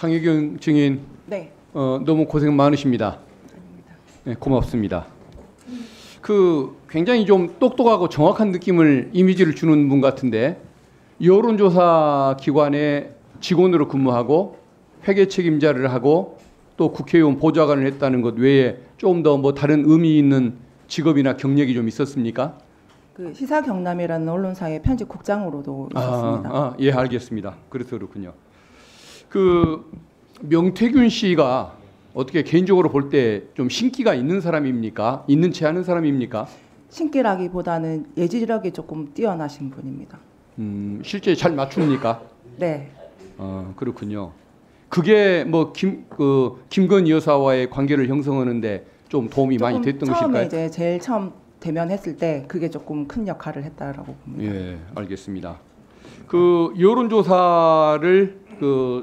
강혜경 증인, 네. 너무 고생 많으십니다. 아닙니다. 네, 고맙습니다. 굉장히 좀 똑똑하고 정확한 느낌을 이미지를 주는 분 같은데 여론조사 기관의 직원으로 근무하고 회계 책임자를 하고 또 국회의원 보좌관을 했다는 것 외에 좀 더 뭐 다른 의미 있는 직업이나 경력이 좀 있었습니까? 그 시사경남이라는 언론사의 편집국장으로도 있었습니다. 예, 알겠습니다. 그래서 그렇군요. 명태균 씨가 어떻게 개인적으로 볼 때 좀 신기가 있는 사람입니까? 있는 채 하는 사람입니까? 신기라기보다는 예지력이 조금 뛰어나신 분입니다. 실제 잘 맞춥니까? 네. 그렇군요. 그게 뭐 김건희 여사와의 관계를 형성하는데 좀 도움이 많이 됐던 처음에 것일까요? 이제 제일 처음 대면했을 때 그게 조금 큰 역할을 했다라고 봅니다. 예, 알겠습니다. 여론조사를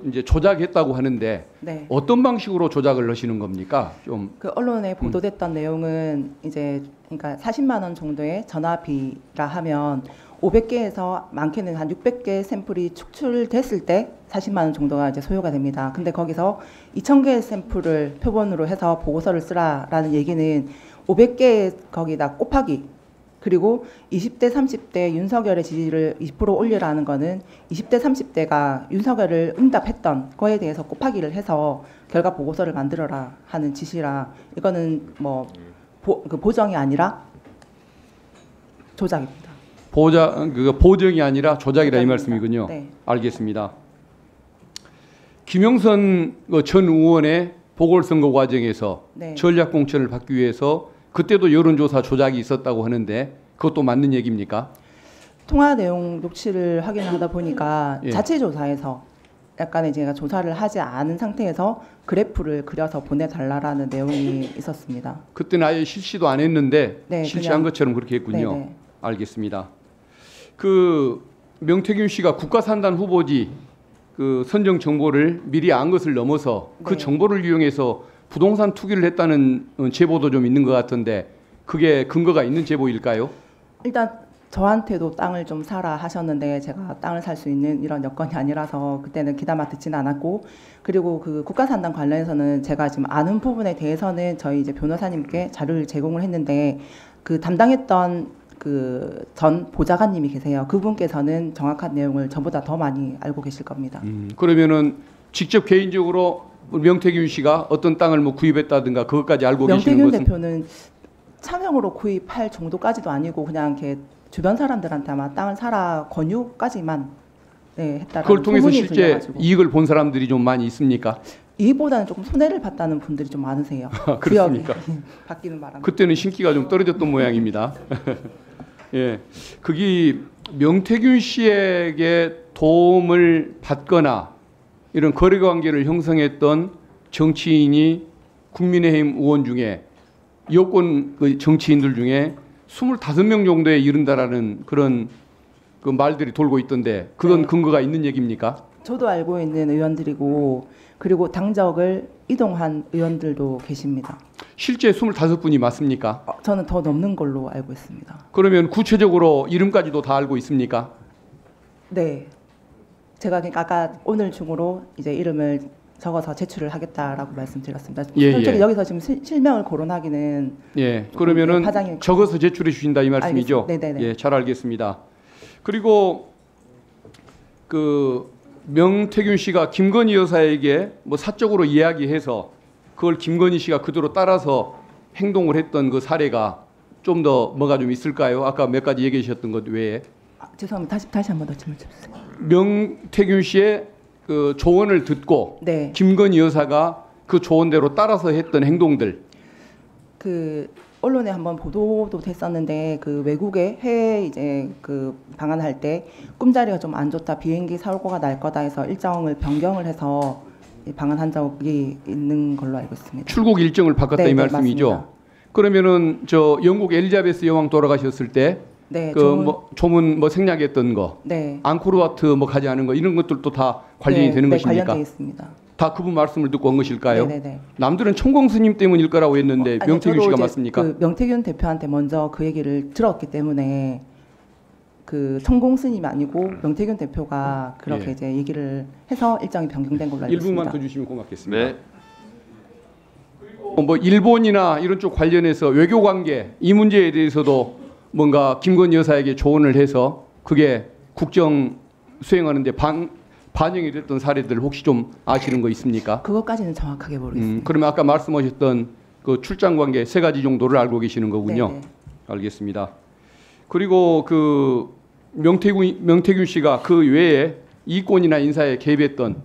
이제 조작했다고 하는데 네. 어떤 방식으로 조작을 하시는 겁니까? 좀 그 언론에 보도됐던 내용은 이제 그러니까 40만 원 정도의 전화비라 하면 500개에서 많게는 한 600개 샘플이 축출됐을 때 40만 원 정도가 이제 소요가 됩니다. 근데 거기서 2,000개의 샘플을 표본으로 해서 보고서를 쓰라라는 얘기는 500개 거기다 곱하기 그리고 20대 30대 윤석열의 지지를 20% 올리라는 거는 20대 30대가 윤석열을 응답했던 거에 대해서 곱하기를 해서 결과 보고서를 만들어라 하는 지시라 이거는 뭐 보정이 아니라 조작입니다. 보정이 아니라 조작이라 이 말씀이군요. 네. 알겠습니다. 김영선 전 의원의 보궐선거 과정에서 네. 전략공천을 받기 위해서 그때도 여론조사 조작이 있었다고 하는데 그것도 맞는 얘기입니까? 통화 내용 녹취를 확인하다 보니까 예. 자체 조사에서 약간의 제가 조사를 하지 않은 상태에서 그래프를 그려서 보내달라라는 내용이 있었습니다. 그때는 아예 실시도 안 했는데 네, 실시한 그냥- 것처럼 그렇게 했군요. 네네. 알겠습니다. 명태균 씨가 국가산단 후보지 선정 정보를 미리 안 것을 넘어서 그 네. 정보를 이용해서 부동산 투기를 했다는 제보도 좀 있는 것 같은데 그게 근거가 있는 제보일까요? 일단 저한테도 땅을 좀 사라 하셨는데 제가 땅을 살 수 있는 이런 여건이 아니라서 그때는 귀담아 듣지는 않았고 그리고 그 국가산단 관련해서는 제가 지금 아는 부분에 대해서는 저희 이제 변호사님께 자료를 제공을 했는데 그 담당했던 그 전 보좌관님이 계세요. 그분께서는 정확한 내용을 저보다 더 많이 알고 계실 겁니다. 그러면은 직접 개인적으로 명태균 씨가 어떤 땅을 뭐 구입했다든가 그것까지 알고 계시는 명태균 것은 대표는 차명으로 구입할 정도까지도 아니고 그냥 이렇게 주변 사람들한테 아마 땅을 사라 권유까지만 했다라는 그걸 통해서 소문이 실제 들려가지고. 이익을 본 사람들이 좀 많이 있습니까? 이보다는 조금 손해를 봤다는 분들이 좀 많으세요. 그렇습니까? 구역이 바뀌는 바람에. 그때는 신기가 좀 떨어졌던 모양입니다. 예, 그게 명태균 씨에게 도움을 받거나 이런 거래 관계를 형성했던 정치인이 국민의힘 의원 중에 여권 정치인들 중에 25명 정도에 이른다라는 그런 말들이 돌고 있던데 그건 네. 근거가 있는 얘기입니까? 저도 알고 있는 의원들이고 그리고 당적을 이동한 의원들도 계십니다. 실제 25분이 맞습니까? 저는 더 넘는 걸로 알고 있습니다. 그러면 구체적으로 이름까지도 다 알고 있습니까? 네. 제가 그러니까 아까 오늘 중으로 이제 이름을 적어서 제출을 하겠다라고 말씀드렸습니다. 예, 솔직히 예. 여기서 지금 실명을 거론하기는 예, 그러면은 파장이 적어서 제출해 주신다 이 말씀이죠? 알겠습니다. 네네네. 예, 잘 알겠습니다. 그리고 명태균 씨가 김건희 여사에게 뭐 사적으로 이야기해서 그걸 김건희 씨가 그대로 따라서 행동을 했던 그 사례가 좀 더 뭐가 좀 있을까요? 아까 몇 가지 얘기해 주셨던 것 외에 죄송합니다. 다시 한 번 더 질문 주세요. 명태균 씨의 그 조언을 듣고 네. 김건희 여사가 그 조언대로 따라서 했던 행동들. 그 언론에 한번 보도도 됐었는데 그 외국에 해외 이제 그 방한할 때 꿈자리가 좀 안 좋다 비행기 사고가 날 거다 해서 일정을 변경을 해서 방한한 적이 있는 걸로 알고 있습니다. 출국 일정을 바꿨다 네, 이 네, 말씀이죠. 맞습니다. 그러면은 영국 엘리자베스 여왕 돌아가셨을 때 네, 조문 생략했던 거, 네. 앙코르와트 가지 않은 거 이런 것들도 다 관련이 되는 것입니까? 관련돼 있습니다. 다 그분 말씀을 듣고 한 것일까요? 네네네. 남들은 천공 스님 때문일 거라고 했는데 아니, 명태균 저도 씨가 이제 맞습니까? 그 명태균 대표한테 먼저 그 얘기를 들었기 때문에 그 총공 스님이 아니고 명태균 대표가 그렇게 예. 이제 얘기를 해서 일정이 변경된 걸로 알고 있습니다. 1분만 더 주시면 고맙겠습니다. 네. 뭐 일본이나 이런 쪽 관련해서 외교 관계 이 문제에 대해서도 뭔가 김건희 여사에게 조언을 해서 그게 국정 수행하는데 반영이 됐던 사례들 혹시 좀 아시는 거 있습니까? 그것까지는 정확하게 모르겠습니다. 그러면 아까 말씀하셨던 그 출장 관계 세 가지 정도를 알고 계시는 거군요. 네네. 알겠습니다. 그리고 그 명태균 씨가 그 외에 이권이나 인사에 개입했던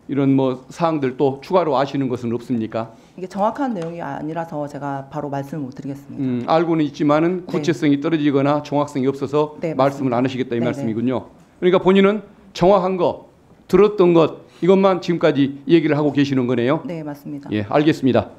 이런 뭐 사항들 또 추가로 아시는 것은 없습니까? 이게 정확한 내용이 아니라서 제가 바로 말씀을 못 드리겠습니다. 알고는 있지만은 구체성이 떨어지거나 정확성이 없어서 네, 말씀을 맞습니다. 안 하시겠다 이 네네. 말씀이군요. 그러니까 본인은 정확한 거, 들었던 것 이것만 지금까지 얘기를 하고 계시는 거네요. 네, 맞습니다. 예, 알겠습니다.